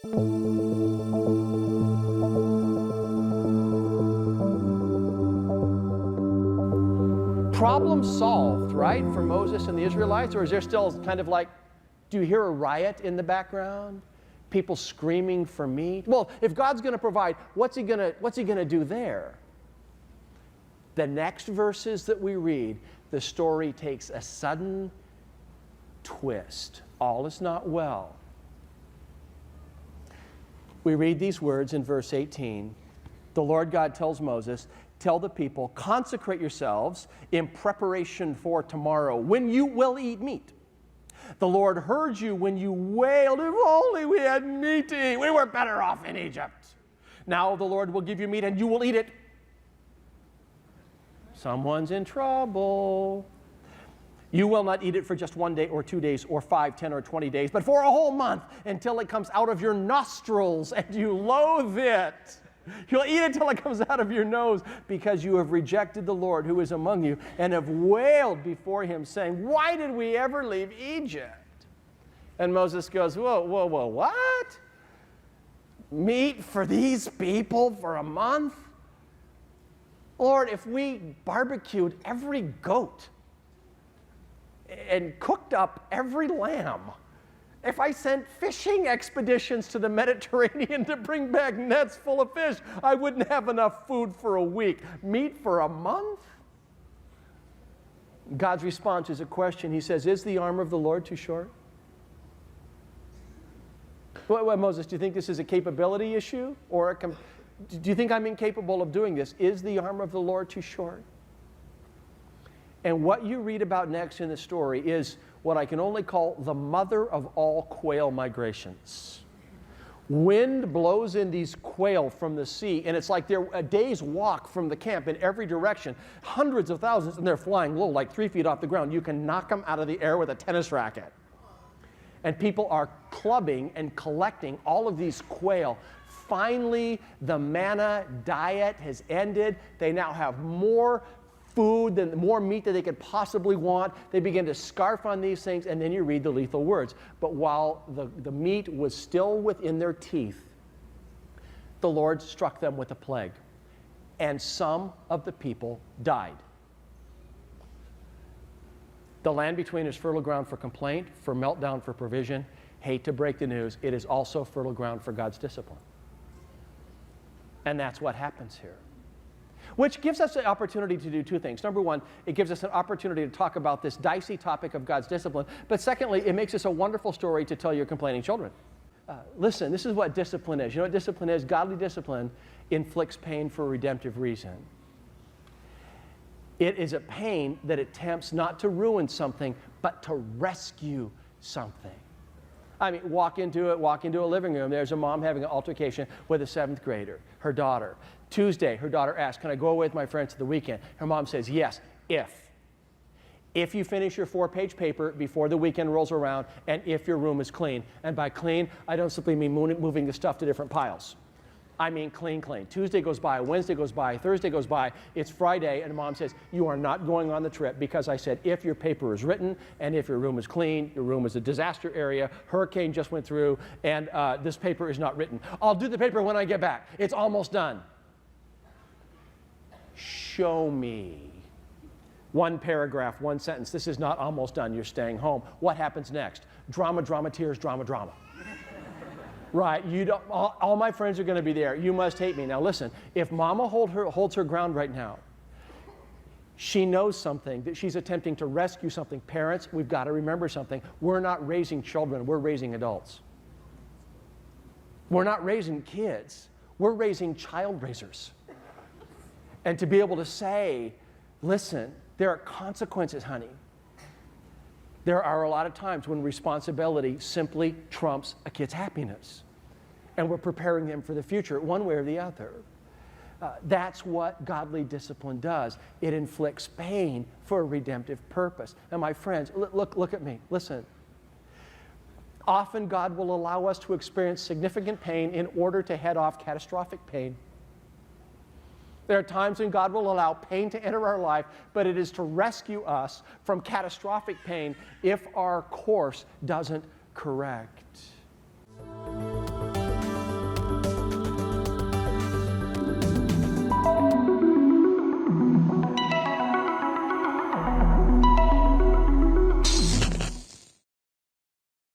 Problem solved, right, for Moses and the Israelites? Or is there still kind of like, do you hear a riot in the background? People screaming for meat? Well, if God's going to provide, what's he going to do there? The next verses that we read, the story takes a sudden twist. All is not well. We read these words in verse 18. The Lord God tells Moses, tell the people, consecrate yourselves in preparation for tomorrow, when you will eat meat. The Lord heard you when you wailed, if only we had meat to eat. We were better off in Egypt. Now the Lord will give you meat and you will eat it. Someone's in trouble. You will not eat it for just 1 day or 2 days or 5, 10, or 20 days, but for a whole month until it comes out of your nostrils and you loathe it. You'll eat it till it comes out of your nose because you have rejected the Lord who is among you and have wailed before him saying, why did we ever leave Egypt? And Moses goes, whoa, what? Meat for these people for a month? Lord, if we barbecued every goat and cooked up every lamb, if I sent fishing expeditions to the Mediterranean to bring back nets full of fish, I wouldn't have enough food for a week. Meat for a month? God's response is a question. He says, is the arm of the Lord too short? Well, Moses, do you think this is a capability issue? Or do you think I'm incapable of doing this? Is the arm of the Lord too short? And what you read about next in the story is what I can only call the mother of all quail migrations. Wind blows in these quail from the sea, and it's like they're a day's walk from the camp in every direction. Hundreds of thousands, and they're flying low, like 3 feet off the ground. You can knock them out of the air with a tennis racket. And people are clubbing and collecting all of these quail. Finally, the manna diet has ended. They now have more food, more meat than they could possibly want. They begin to scarf on these things, and then you read the lethal words. But while the meat was still within their teeth, the Lord struck them with a plague, and some of the people died. The land between is fertile ground for complaint, for meltdown, for provision. Hate to break the news, it is also fertile ground for God's discipline. And that's what happens here. Which gives us the opportunity to do two things. Number one, it gives us an opportunity to talk about this dicey topic of God's discipline. But secondly, it makes us a wonderful story to tell your complaining children. Listen, this is what discipline is. You know what discipline is? Godly discipline inflicts pain for a redemptive reason. It is a pain that attempts not to ruin something, but to rescue something. I mean, walk into a living room. There's a mom having an altercation with a 7th grader, her daughter. Tuesday, her daughter asks, can I go away with my friends to the weekend? Her mom says, yes, if you finish your 4-page paper before the weekend rolls around and if your room is clean. And by clean, I don't simply mean moving the stuff to different piles. I mean clean. Tuesday goes by, Wednesday goes by, Thursday goes by, it's Friday, and mom says, you are not going on the trip because I said if your paper is written and if your room is clean, your room is a disaster area, hurricane just went through, and this paper is not written. I'll do the paper when I get back. It's almost done. Show me. 1 paragraph, 1 sentence. This is not almost done. You're staying home. What happens next? Drama, tears, drama. Right, all my friends are going to be there. You must hate me. Now listen, if mama holds her ground right now, she knows something, that she's attempting to rescue something. Parents, we've got to remember something. We're not raising children, we're raising adults. We're not raising kids, we're raising child raisers. And to be able to say, listen, there are consequences, honey. There are a lot of times when responsibility simply trumps a kid's happiness. And we're preparing them for the future, one way or the other. That's what godly discipline does. It inflicts pain for a redemptive purpose. And my friends, look at me. Listen. Often God will allow us to experience significant pain in order to head off catastrophic pain. There are times when God will allow pain to enter our life, but it is to rescue us from catastrophic pain if our course doesn't correct.